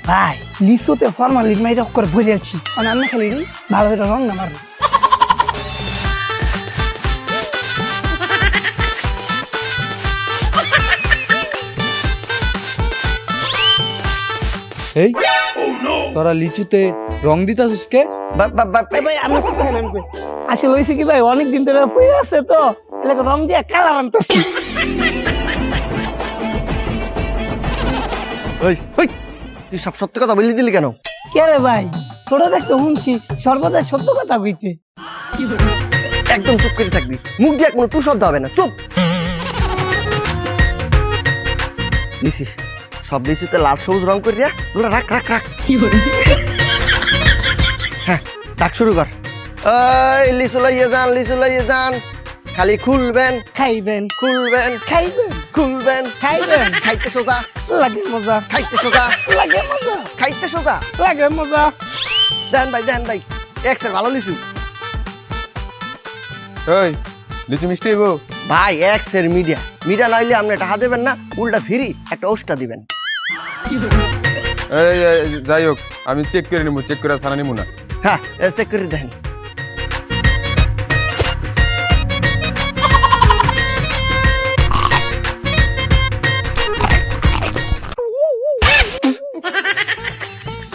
ভাই লিচুতে ফরমালিন মাইরা করে ভরে আছি মানে আমি খালি ভালো করে রং না মারবো। এই তোরা লিচুতে রং দিতাছিস কে? ভাই আমি আসলে হয়েছে কি ভাই অনেকদিন ধরে ফুয়ে আছে তো এলাকা রং দিয়ে কালার আনতেছি। তুই সব সত্যি কথা বললি দিলি কেন? কে রে ভাই ছোট দেখতে শুনছি সর্বদা সত্য কথা কইতে। একদম চুপ করে থাকবি, মুখ দিয়ে কোনো টু শব্দ হবে না, চুপ। লিসি সব লিচুতে লাল সবুজ রং করে দিয়া তোরা রাখ রাখ রাখ। হ্যাঁ ডাক শুরু কর। এই লিচু লইয়ে যান, লিচু লইয়ে যান, খালি খুলবেন খাইবেন খুলবেন খাইবেন খুলবেন খাইবেন খাইতে সোজা লাগে মজা খাইতে সোজা লাগে মজা খাইতে সোজা। লাগে মজা। দেন ভাই এক্সের ভালো লিচু ওই লিচু মিষ্টি হইব? ভাই এক্সের মিডিয়া মিডিয়া নাইলে আপনি টাকা দেবেন না, উল্টা ফ্রি একটা ওষটা দিবেন। যাই হোক আমি চেক করে নিবো, চেক করে ছাড়া নিবো না। হ্যাঁ চেক করে দেন।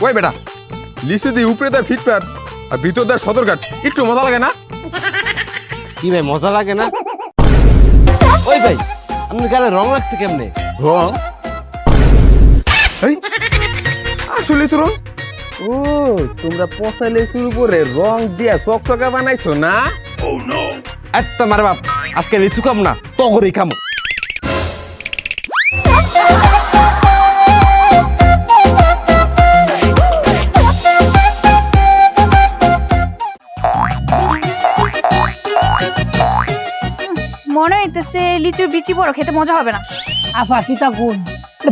ওই বেটা লিচু দিয়ে উপরে দেয় ফিটফাট আর ভিতর দেয় সদরঘাট, একটু মজা লাগে না? কি ভাই মজা লাগে না? ওই ভাই আপনার গালে রং লাগছে কেমনে? রং? এই আসলে তো রং? ও তোমরা পচা লিচুর উপরে রং দিয়া চকচকা বানাইছো না? একটা মার বাপ আজকে লিচু খাম না তো করেই খাম। মনে হইতেছে লিচুর বিচি বড় খেতে মজা হবে না। আফা কিতা কোন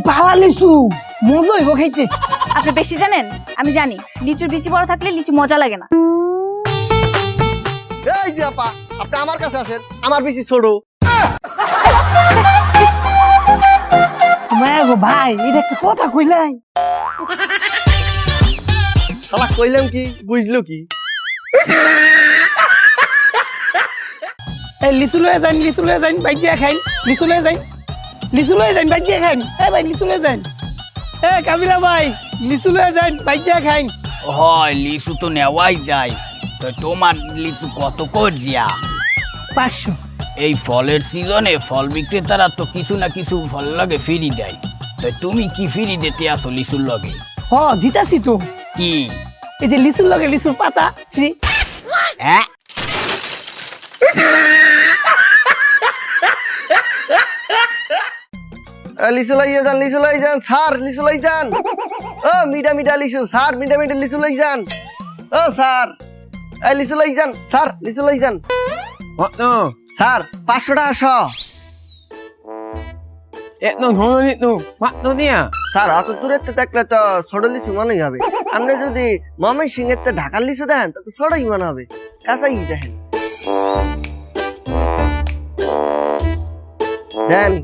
পালা লিচু মজা হইব খাইতে। আপনি বেশি জানেন? আমি জানি লিচুর বিচি বড় থাকলে লিচু মজা লাগে না। এই যে আপা আপনি আমার কাছে আসেন, আমার বেশি ছোট। গো ভাই এটা একটা কথা কইলাই। শালা কইলাম কি বুঝলো কি? এই লিচু লয়ে যান, লিচু লয়ে যান বাইজিয়া খাইন, লিচু লয়ে যান, লিচু লয়ে যান বাইজিয়া খাইন। এ ভাই লিচু লয়ে যান, এ কাবিলা ভাই লিচু লয়ে যান বাইজিয়া খাইন। হয় লিচু তো নেওয়াই যায়, তো তোমার লিচু কত করিয়া? 500। এই ফলের সিজনে ফল বিক্রেতারা তো কিছু না কিছু ফল লগে ফ্রি দেয়, তো তুমি কি ফ্রি দিতে আসো লিচুর লগে? হ দিতাছি তো, কি? এই যে লিচুর লগে লিচুর পাতা ফ্রি। হ্যাঁ লিচু লইয়ে যান, লিচু লই যান স্যার, লিচু লই যান। ও মিডা মিডা লিচু স্যার, মিডা মিডা লিচু লই যান। ও স্যার এই লিচু লই যান স্যার, লিচু লই যান। স্যার 500 টাকা শ। স্যার অত দূরের তো দেখলে তো ছোট লিচু মনেই হবে। আপনি যদি মমি সিং এর ঢাকার লিচু দেন তো ছোটই মনে হবে, কাঁচাই দেখেন। দেন।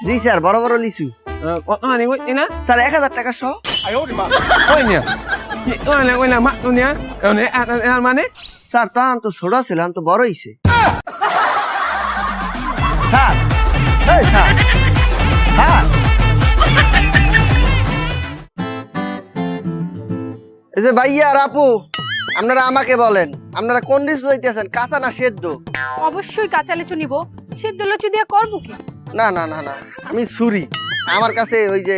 জি স্যার বড় বড় লিচু স্যার 1000 টাকা শ। মানে স্যার তখন তো ছোট ছিল, এখন তো বড় হইছে। স্যার এই স্যার স্যার এই যে ভাইয়া আর আপু আপনারা আমাকে বলেন, আপনারা কোন লিচু চাইতেছেন, কাঁচা না সেদ্ধ? অবশ্যই কাঁচা লিচু নিব, সিদ্ধ লিচু দিয়ে করবো কি? না না না না আমি ছুরি, আমার কাছে ওই যে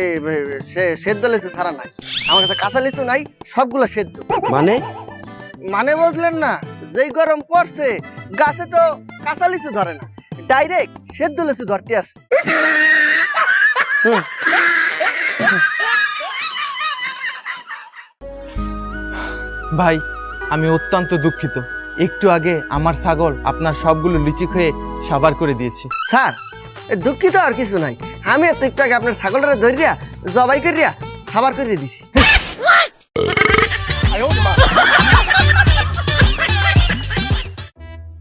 সেদ্ধ লিচু ছাড়া নাই, আমার কাছে কাঁচা লিচু নাই, সবগুলো সেদ্ধ। মানে মানে বুঝলেন না? যেই গরম পড়ছে গাছে তো কাঁচা লিচু ধরে না, ডাইরেক্ট সেদ্ধ লিচু ধরতে আসে। ভাই আমি অত্যন্ত দুঃখিত, একটু আগে আমার ছাগল আপনার সবগুলো লিচি খেয়ে সাবার করে দিয়েছি। স্যার দুঃখিত আর কিছু নাই, আমি তো একটু আগে আপনার ছাগলটা ধরিয়া জবাই করিয়া সাবার করে দিছি।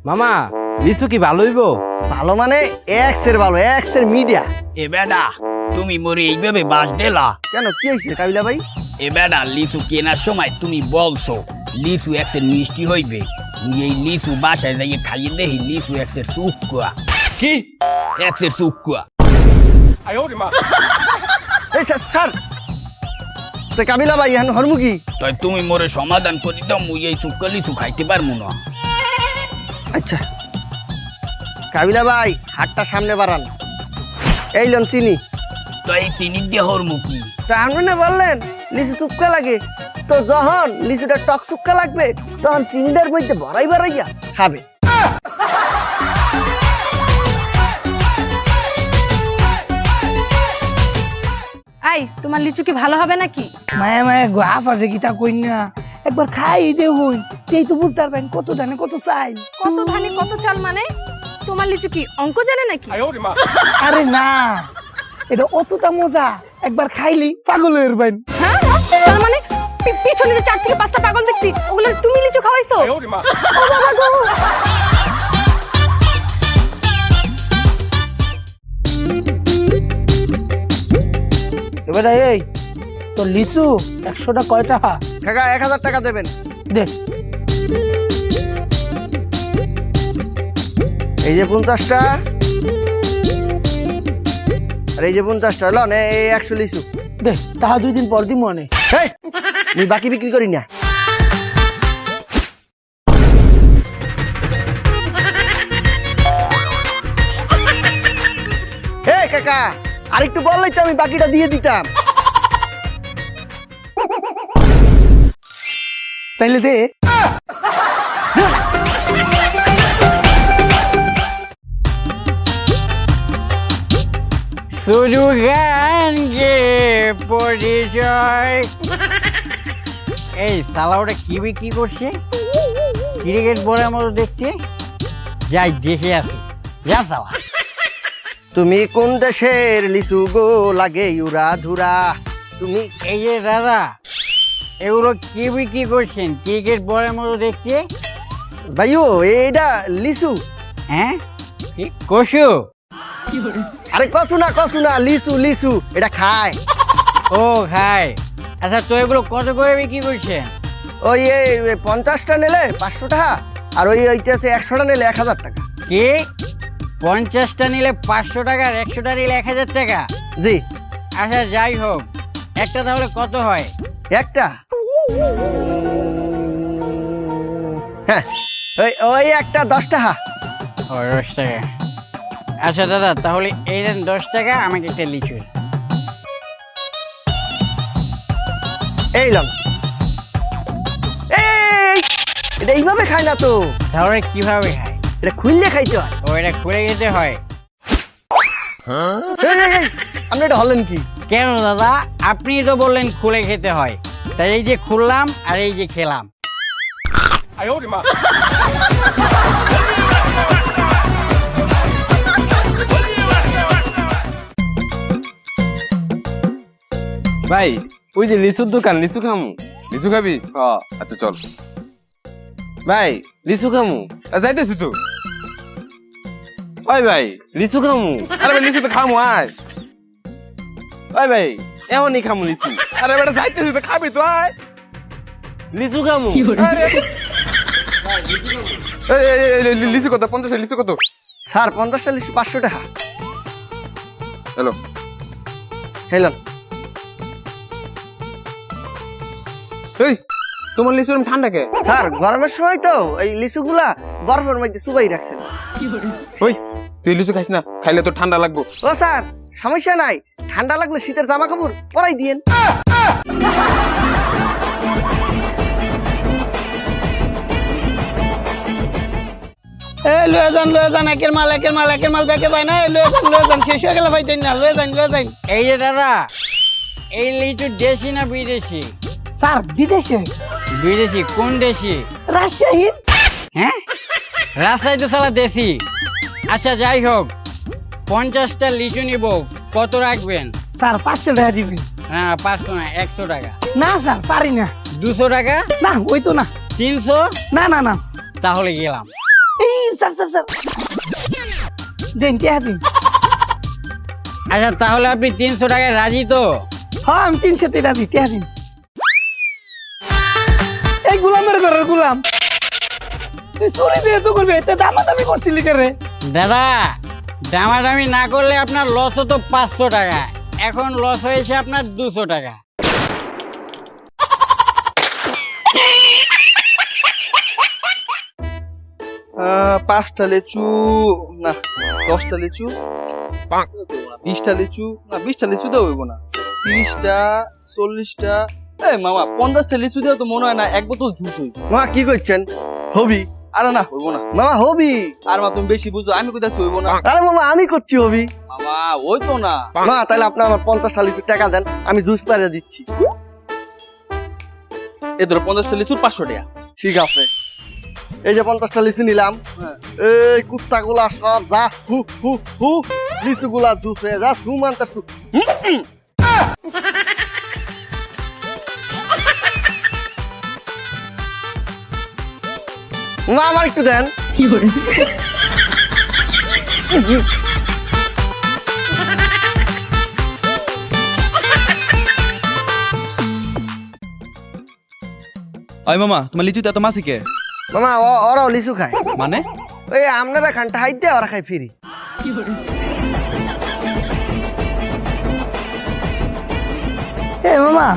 মামা লিচু কি ভালো হইব? ভালো মানে এক্সের ভালো, এক্সের মিডিয়া। এ বেটা তুমি মোরে এইভাবে বাস দিলা। কেন কি হয়েছে কাবিলা ভাই? এ বেটা লিচু কেনার সময় তুমি বলছো লিচু একসের মিষ্টি হইবে, এই লিচু বাসায় যাইয়ে খাইয়ে দেখি লিচু একসের চুকুয়া। কি একসের চুকুয়া? এই স্যার তো কাবিলা ভাই এখন হরমুখী। তাই তুমি মোরে সমাধান করে দাও, মুই এই চুক্কা লিচু খাইতে পারবো না। আচ্ছা কাবিলা ভাই হাতটা সামনে বাড়ান, এই লন চিনি। তো এই চিনি দিয়ে হরমুখী। তা আপনি না বললেন লিচু চুক্কা লাগে, তো যখন লিচুটা টক চুক্কা লাগবে তখন চিনিটার মধ্যে বাড়াইয়া খাবে। আই তোমার লিচু কি ভালো হবে নাকি? মায়া মায়া গাফ আছে কিতা কই না, একবার খাই দেখুন, এই তো বুঝতে পারবেন কত জানে কত চাই। কত ধানে কত চাল মানে? তোমার লিচু কি অঙ্ক জানে নাকি? আরে না, এটা অতটা মজা, একবার খাইলি পাগল হয়ে যাবেন। হ্যাঁ তার মানে পিছনে যে 4 থেকে 5টা পাগল দেখছি ওগুলো তুমি লিচু খাওয়াইছো? ও বাবা গো। এবার এই তো লিচু 100টা কয় টাকা? কাকা 1000 টাকা দেবেন। দে। এই যে 50টা আর এই যে 50টা লন, এই 100 লিচু। দে, তাহা 2 দিন পর দিই মনে। এই আমি বাকি বিক্রি করি না। এই কাকা আরেকটু বললেই তো আমি বাকিটা দিয়ে দিতাম। তাইলে দে। শুধু গানকে পরিচয়। এই সালা ওটা কি বিক্রি করছে? ক্রিকেট বলের মতো দেখতে, যাই দেখে আসি। যা সালা। তুমি কোন দেশের লিচু গো লাগে উড়া ধুরা? তুমি এই যে দাদা, এগুলো কি বিক্রি করছেন ক্রিকেট বলের মতো দেখতে? ভাইও এইটা লিচু। হ্যাঁ কি কসু? আরে কসু না লিচু লিচু, এটা খায়। ও খাই। আচ্ছা তো এগুলো কত করে বিক্রি করছেন? ওই এই 50টা নিলে 500 টাকা, আর ওই ওইটাছে 100টা নিলে 1000 টাকা। কি 50টা নিলে 500 টাকা আর 100টা নিলে 1000 টাকা? জি। আচ্ছা যাই হোক, একটা তাহলে কত হয়? একটা হ্যাঁ ওই একটা 10 টাকা। ও 10 টাকা। আচ্ছা দাদা তাহলে এই দেন 10 টাকা, আমাকে একটা লিচু। এই লন। এই এটা এইভাবে খায় না তো, তাহলে কিভাবে খায়? এটা খুললে খাইতে হয়। ও এটা খুলে খেতে হয়? এই, আপনি এটা হলেন কি? কেন দাদা, আপনি তো বললেন খুলে খেতে হয়, তাই এই যে খুললাম আর এই যে খেলাম। ভাই ওই যে লিচুর দোকান, লিচু খামু। লিচু খাবি? হ্যাঁ আচ্ছা চল। ভাই লিচু খামু। যাইতেছি তো। ওই ভাই লিচু খামু। আরে ভাই লিচু তো খামু আয়। ওই ভাই এমনই খামু লিচু। আরে বেটা যাইতেছি তো, খাবি তো আয়। লিচু খামু। আরে এই লিচু কত? 50 লিচু কত? স্যার 50টা লিচু 500 টাকা। হ্যালো হেলন। এই তোমার লিচু এরকম ঠান্ডা কে? স্যার গরমের সময় তো এই লিচুগুলা বরফের মধ্যে চুবাই রাখছেন। ওই তুই লিচু খাইস না, খাইলে তো ঠান্ডা লাগবো। ও স্যার সমস্যা নাই, ঠান্ডা লাগলে শীতের জামা কাপড় পরাই দিয়েন। লয়ে যান একের মাল ব্যাকে পাই না। লয়ে যান শেষ হয়ে গেলে ভাই দেন না। লয়ে যান। এই যে দাদা, এই লিচু দেশি না বিদেশি? স্যার বিদেশে। বিদেশি? কোন দেশি? রাজশাহী। হ্যাঁ রাজশাহী তো সালা দেশি। আচ্ছা যাই হোক, 50টা লিচু নিব, কত রাখবেন? স্যার 500 টাকা দিবেন। না 500 না, 100 টাকা। না স্যার পারি না। 200 টাকা? না ওই তো না। 300? না। তাহলে গেলাম। এই স্যার দেন কে দিন। আচ্ছা তাহলে আপনি 300 টাকায় রাজি তো? হ্যাঁ আমি 300 টাকা দিতে আসি। এই গোলামের ঘরের গোলাম, তুই চুরি দিয়ে তো করবি, এতে দামাদামি করছিলি কে রে? দাদা দামাদামি না করলে আপনার লস হতো 500 টাকা, এখন লস হয়েছে আপনার 200 টাকা। পাঁচটা লিচু না, 10টা লিচু, 20টা লিচু না, 20টা লিচু দেওয়া হইব না, 30টা 40টা, এই মামা 50টা লিচু দেওয়া তো মনে হয় না, এক বোতল জুস হইব। মামা কি করছেন? হবি? আরে না হইব না মামা, হবি। আর মা তুমি বেশি বুঝো, আমি কোথায় হইব না। আরে মামা আমি করছি হবি। মামা ওই তো না। মা তাহলে আপনি আমার 50টা লিচু টাকা দেন, আমি জুস পাড়ে দিচ্ছি। এ ধরো 50টা লিচুর 500 টাকা। ঠিক আছে, এই যে 50টা লিচু নিলাম। এই কুত্তা গুলা সব যা হু হু হু, লিচু গুলা জুস হয়ে যা, সু মানতার সু। মা আমার একটু দেন। ওই মামা তোমার লিচুতে এত মাছি কে? মামা ওরাও লিচু খায়। মানে? ওই আপনারা খানটা হাইট দেয়, ওরা খায় ফ্রি। এ মামা,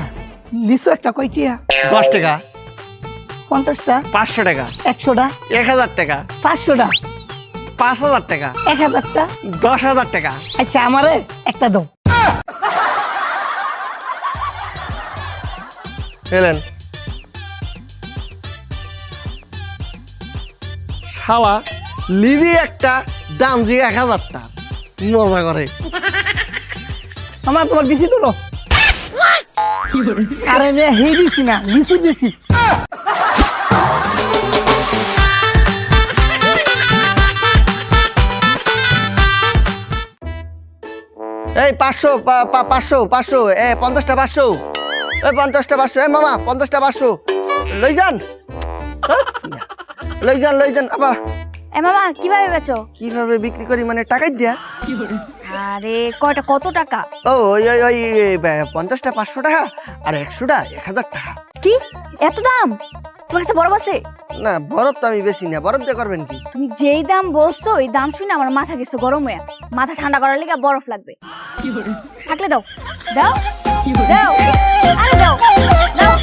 লিচু একটা কয়টিয়া? 10 টাকা, 50টা, 500 টাকা, 100টা, 1000 টাকা, 500টা, 5000 টাকা, 1000টা। 10,000 টাকা। আচ্ছা আমারে একটা দাও। এলেন শালা, লিবি একটা, দাম যে 1000 টাকা, মজা করে। আমার তোমার দিছি তো। আরে মেয়ে হে দিছি না, লিচু দিছি। এই 500 500 500, 50টা 500, 50টা 500, মামা 50টা 500 লই যান, লই যান। আবার এ মামা কিভাবে বেচো? কিভাবে বিক্রি করি মানে টাকাই দিয়া? আরে কয়টা, কত টাকা? ও ওই 50টা 500 টাকা, আর 100টা 1000 টাকা। কি এত দাম? তোমার কাছে বরফ আছে? না বরফ তো আমি বেশি না, বরফ দিয়ে করবেন কি? তুমি যেই দাম বলছো ওই দাম শুনে আমার মাথা গেছে গরম হয়ে। মাথা ঠান্ডা করার লেগে বরফ লাগবে। থাকলে দাও দাও দাও, আরে দাও দাও।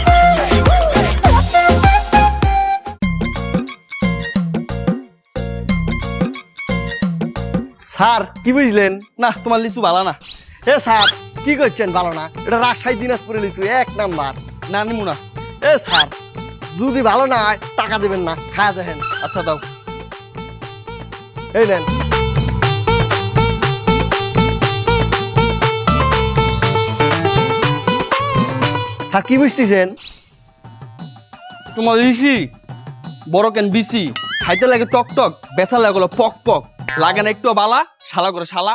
স্যার কি বুঝলেন? না তোমার লিচু ভালো না। এ স্যার কি করছেন? ভালো না, এটা রাজশাহী দিনাজপুরের লিচু 1 নাম্বার। না নিমু না। এ স্যার যদি ভালো না হয় টাকা দেবেন না, খায়া দেখেন। আচ্ছা দাও, এই নেন। হ্যাঁ কি বুঝতেছেন? তোমার লিচি বড় কেন বিসি, খাইতে লাগে টক টক, বেচা লাগলো পক পক, লাগে না একটু বালা, শালা করে শালা।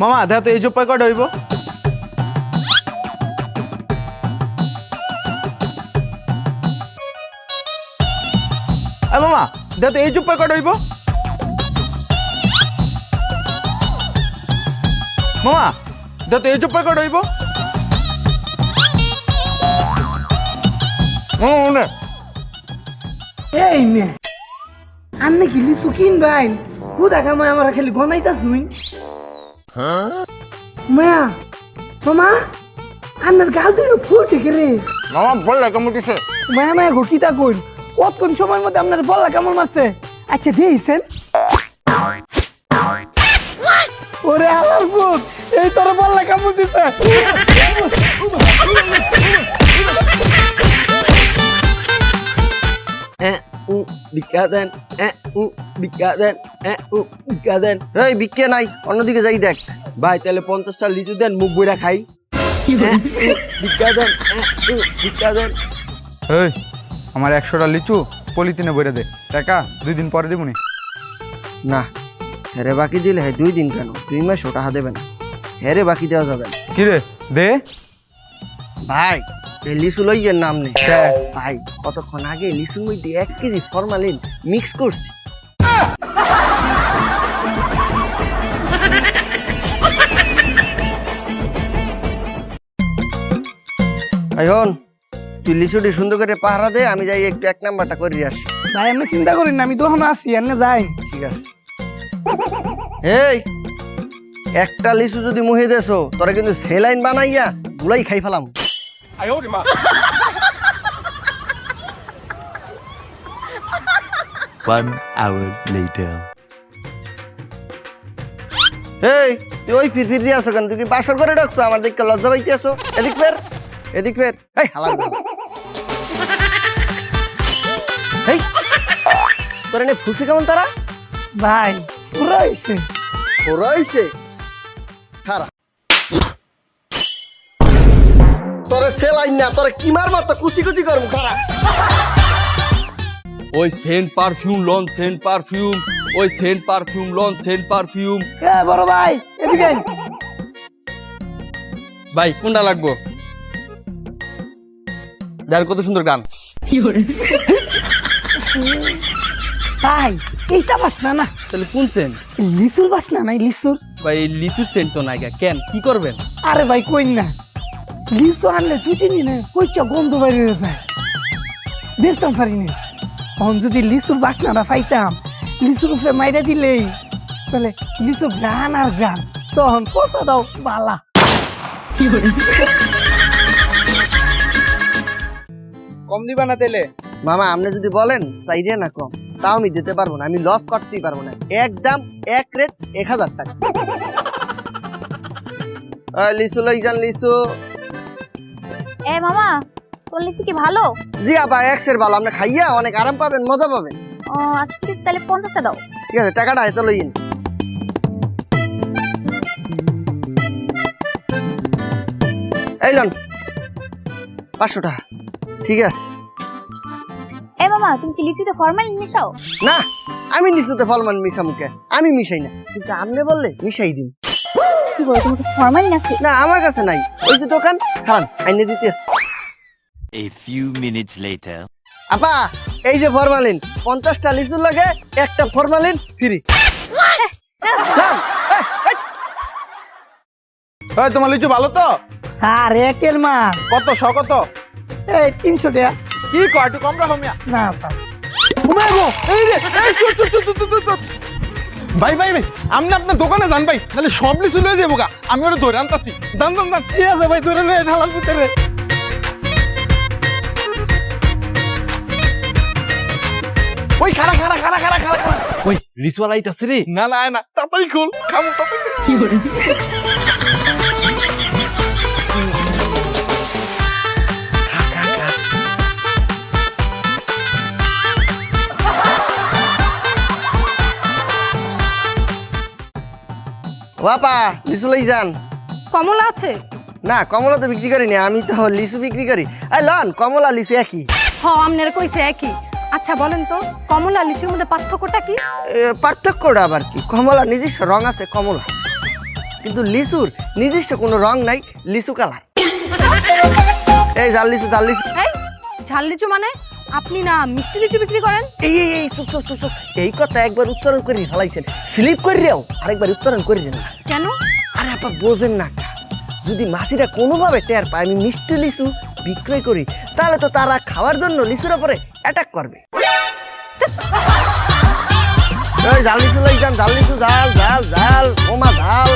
মামা দেখ তো এই যে পয়কট হইব। মামা দেখ তো এই যে পয়কট হইব। মামা দেখ তো এই যে পয়কট হইব। এই মেয়ে, আর নাকি লিচু কিনবাই? হুদা কামাই আমার খালি গনাইতা শুন। মায়া মামা, আন্নার গাল তুই ফুল থেকে রে। মামা বললে কেমন দিছে? মায়া মায়া গো কিতা কইল, কতক্ষণ সময়ের মধ্যে আপনার বললা কেমন মারছে? আচ্ছা দিয়েছেন। ওরে আলার ভূত, এই তোর বললা কেমন দিছে? বিক্কা দেন, বিক্কা দেন, বিক্কা দেন। এই বিক্কে নাই, অন্যদিকে যাই দেখ। ভাই তাহলে 50টা লিচু দেন, মুখ বইরা খাই। বিক্কা দেন, বিক্কা দেন। এই আমার 100টা লিচু পলিথিনে ভরে দে, টাকা 2 দিন পরে দিবনি। না হেরে বাকি দিলে 2 দিন কেন, 2 মাস টাকা দেবে না, হেরে বাকি দেওয়া যাবে না। কি রে দে। ভাই এই লিচু লইয়ের নাম নেই ভাই, কতক্ষণ আগে লিচুর মধ্যে 1 কেজি ফরমালিন মিক্স করছি। এখন তুই লিচুটি সুন্দর করে পাহারা দে, আমি যাই একটু 1 নাম্বারটা করে আসি। ভাই আপনি চিন্তা করেন না, আমি তো এখন আসি, এনে যাই। ঠিক আছে। এই একটা লিচু যদি মুহে দেছো তোরা কিন্তু সেলাইন বানাইয়া গুলাই খাই ফেলাম। One hour later. এই তুই ওই ফির দিয়ে আসো কেন? তুই কি বাসর করে ডাকছো? আমার দিকে লজ্জা পাইতে আসো? এদিক ফের, এদিক ফের। এই হালার গলা। এই তোর এনে ফুসে কেমন তারা? ভাই পুরো হয়েছে। ওরা হইছে খারাপ। তোরে সেলাইন না, তোরে কি মার মতো কুচি কুচি করবো খারাপ। ওই সেন্ট পারফিউম লন সেন্ট পারফিউম, ওই সেন্ট পারফিউম লন সেন্ট পারফিউম। বড় ভাই এদিকে আইন। ভাই কোনটা লাগবো? যার কত সুন্দর গান। ভাই এইটা বাসনা না, তাহলে কোন সেন্ট? লিচুর বাসনা নাই, লিচুর। ভাই লিচুর সেন্ট তো নাই, কেন কি করবেন? আরে ভাই কই না, লিচু আনলে 2-3 দিনে কইচা গন্ধ বাইরে যায়, বেচতাম পারি না। তখন যদি লিচুর বাসনাটা পাইতাম, লিচুর উপরে মাইরা দিলেই তাহলে লিচু গান আর গান, তখন কথা দাও বালা। কম দিবা না তেলে? মামা আপনি যদি বলেন চাইরে না কম, তাও আমি দিতে পারবো না, আমি লস করতেই পারবো না। একদম এক রেট 1000 টাকা। লিচু লই যান লিচু। এ মামা, তোর লিচু কি ভালো? জি আপা, এক্সের ভালো, আপনি খাইয়া অনেক আরাম পাবেন, মজা পাবেন। ও আচ্ছা ঠিক আছে, তাহলে 50টা দাও। ঠিক আছে, টাকাটা এত লইন। এই লন 500 টাকা। ঠিক আছে। এ মামা, তুমি কি লিচুতে ফরমালিন মিশাও? না, আমি লিচুতে ফলমান মিশা মুখে আমি মিশাই না, কিন্তু আপনি বললে মিশাই দিন। কি বলো, তোমার কাছে ফরমালিন আছে? না আমার কাছে নাই, ওই যে দোকান খান আইনে দিতে আছে। A few minutes later. আপা এই যে ফরমালিন, 50টা লিচুর লাগে একটা ফরমালিন ফ্রি। তোমার লিচু ভালো তো? স্যার একের মা কত শ কত? এই 300 টাকা। কি কয় একটু কম রাখো মিয়া। না স্যার, ঘুমাইবো এই রে, এই চুপ চুপ চুপ চুপ চুপ। ভাই ভাই ভাই, আপনি আপনার দোকানে যান ভাই, তাহলে সব লিচু লয়ে যাবো গা, আমি ওটা ধরে আনতাছি। দান দান দান। ঠিক আছে ভাই, ধরে নে ঢালার ভিতরে। ওই খাড়া খাড়া খাড়া খাড়া খাড়া খাড়া। ওই লিচুয়ালা আইতাছে রে। না না না, তাড়াতাড়ি খোল, খাবো তাড়াতাড়ি। বাপা লিচু লই যান। কমলা আছে? না কমলা তো বিক্রি করি না, আমি তো লিচু বিক্রি করি। এই লন, কমলা লিচু একই। হ আপনারা কইছে একই। আচ্ছা বলেন তো, কমলা লিচুর মধ্যে পার্থক্যটা কি? পার্থক্যটা আবার কি? কমলা নিজস্ব রং আছে কমলা, কিন্তু লিচুর নিজস্ব কোনো রং নাই, লিচু কালার। এই জাল লিচু, জাল লিচু। এই ঝাল লিচু মানে? আপনি না মিষ্টি লিচু বিক্রি করেন? এই এই এই চুপ চুপ চুপ চুপ। এই কথা একবার উচ্চারণ করে ফেলাইছেন, স্লিপ করিয়াও আরেকবার উচ্চারণ করে দেন না। কেন? আরে আপা বোঝেন না, যদি মাসিরা কোনোভাবে টের পায় আমি মিষ্টি লিচু বিক্রয় করি, তাহলে তো তারা খাওয়ার জন্য লিচুর উপরে অ্যাটাক করবে। এই জাল লিচু লই যান, জাল লিচু, জাল জাল জাল, ওমা জাল।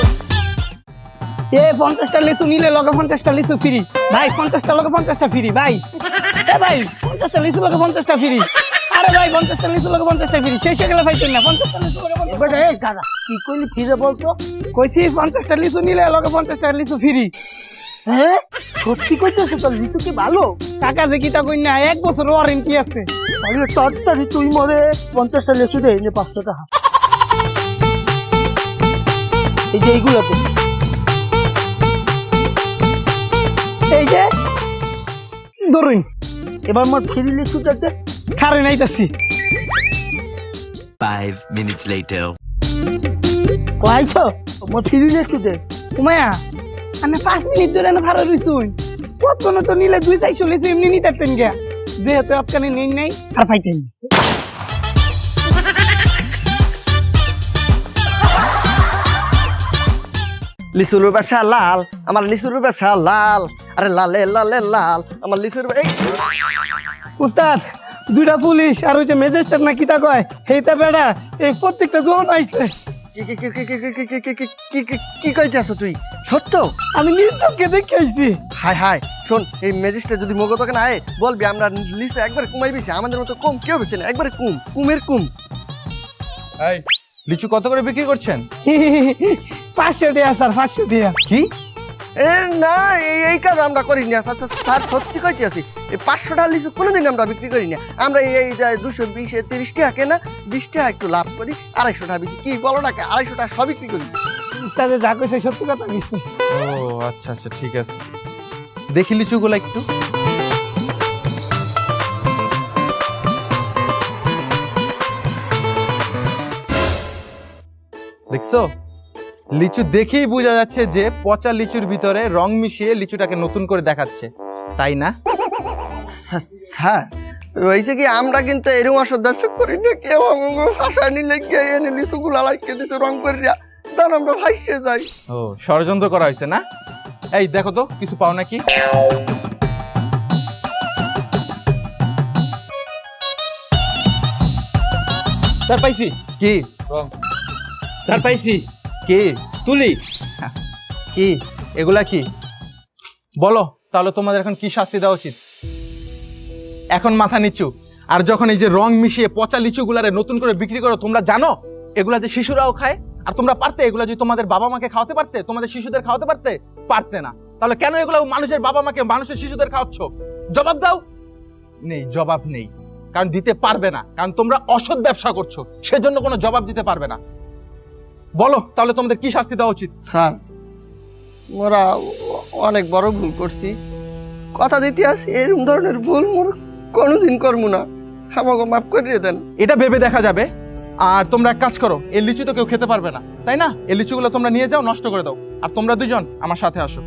এ 50টা লিচু নিলে লগে 50টা লিচু ফ্রি ভাই, 50টা লগে 50টা ফ্রি ভাই। এ ভাই 50টা লিচু লগে 50টা ফ্রি। আরে ভাই 50টা লিচু লগে 50টা ফ্রি, শেষ হয়ে গেলে পাইতেন না। 50টা লিচু লগে 50টা। বেটা এই দাদা কি কইলি ফ্রিতে বলতো? কইছি 50টা লিচু নিলে লগে 50টা লিচু ফ্রি। হ্যাঁ সত্যি কইতেছ তো? লিচু কি ভালো? টাকা যে কিটা কই না, 1 বছর ওয়ারেন্টি আছে। তাহলে তাড়াতাড়ি তুই মরে 50টা লিচু দে, নে 500 টাকা। এই যে এইগুলোতে, এই যে ধরুন, এবার মোর ফ্রি লিচুটাতে খারে নাইতাছি। 5 minutes later. কইছো মোর ফ্রি লিচুতে উমায়া আমি 5 মিনিট ধরে না ভাড়া রইছুই। কখনো তো নিলে 2-4 লিচু এমনি নিতে পারতেন গিয়া, যেহেতু আপনি নেই নাই আর পাইতেন। লিচুর ব্যবসা লাল, আমার লিচুর ব্যবসা লাল, আরে লালে লালে লাল, আমার লিচুর এই উস্তাদ, 2টা পুলিশ আর ওই যে ম্যাজিস্ট্রেট না কিতা কয় হেইতা বেড়া এই প্রত্যেকটা দোকান আইছে। কি কইতে আছো তুই? সত্য? আমি নিজকে দেখে আইছি। হায় হায়, শোন, এই ম্যাজিস্ট্রেট যদি মগো দোকানে আয় বলবি আমরা লিচু একবার কমাই বেশি, আমাদের মতো কম কেউ বেছে না, একবারে কুমের কুম। এই লিচু কত করে বিক্রি করছেন? 500 টাকা স্যার, 500 টাকা। কি? এ না, এই কাজ আমরা করি না স্যার, সত্যি কইতে আছি। এই 500 টাকা লিচু কোনোদিন আমরা বিক্রি করি না। আমরা এই 220 30 টাকা কেনা, 20 টাকা একটু লাভ করি, 250 টাকা বিক্রি। কি বলো না, 250 টাকা সব বিক্রি করি। উস্তাদে যা কইছে সত্যি কথা কইছে। ও আচ্ছা আচ্ছা, ঠিক আছে, দেখি লিচুগুলো একটু। দেখছো, লিচু দেখেই বোঝা যাচ্ছে যে পচা লিচুর ভিতরে রং মিশিয়ে লিচুটাকে নতুন করে দেখাচ্ছে, তাই না? স্যার হয়েছে কি, আমরা কিন্তু এরকম আসর দর্শক করি না, কেউ ভাষা নিলে গিয়ে এনে লিচুগুলা লাইকে দিচ্ছে রং করে দিয়া, তখন আমরা ভাইসে যাই। ও ষড়যন্ত্র করা হয়েছে না? এই দেখো তো কিছু পাও নাকি? স্যার পাইছি। কি স্যার পাইছি। কি তুলি। কি এগুলা কি বলো, তাহলে তোমাদের এখন কি শাস্তি দেওয়া উচিত? এখন মাথা নিচু। আর যখন এই যে রং মিশিয়ে পচা লিচুগুলারে নতুন করে বিক্রি করো, তোমরা জানো এগুলা যে শিশুরাও খায়, আর তোমরা পারতে এগুলা যদি তোমাদের বাবা মাকে খাওয়াতে পারতে, তোমাদের শিশুদের খাওয়াতে পারতে? পারতে না। তাহলে কেন এগুলো মানুষের বাবা মাকে, মানুষের শিশুদের খাওয়াচ্ছ? জবাব দাও। নেই, জবাব নেই, কারণ দিতে পারবে না, কারণ তোমরা অসৎ ব্যবসা করছো, সেজন্য কোনো জবাব দিতে পারবে না। বলো তাহলে তোমাদের কি শাস্তি দেওয়া উচিত? স্যার মোরা অনেক বড় ভুল করছি, কথা দিতে আসি, এরকম ধরনের ভুল মোর কোনোদিন করবো না, আমাকে মাফ করিয়ে দেন। এটা ভেবে দেখা যাবে। আর তোমরা এক কাজ করো, এই লিচু তো কেউ খেতে পারবে না, তাই না? এই লিচুগুলো তোমরা নিয়ে যাও, নষ্ট করে দাও, আর তোমরা দুজন আমার সাথে আসো।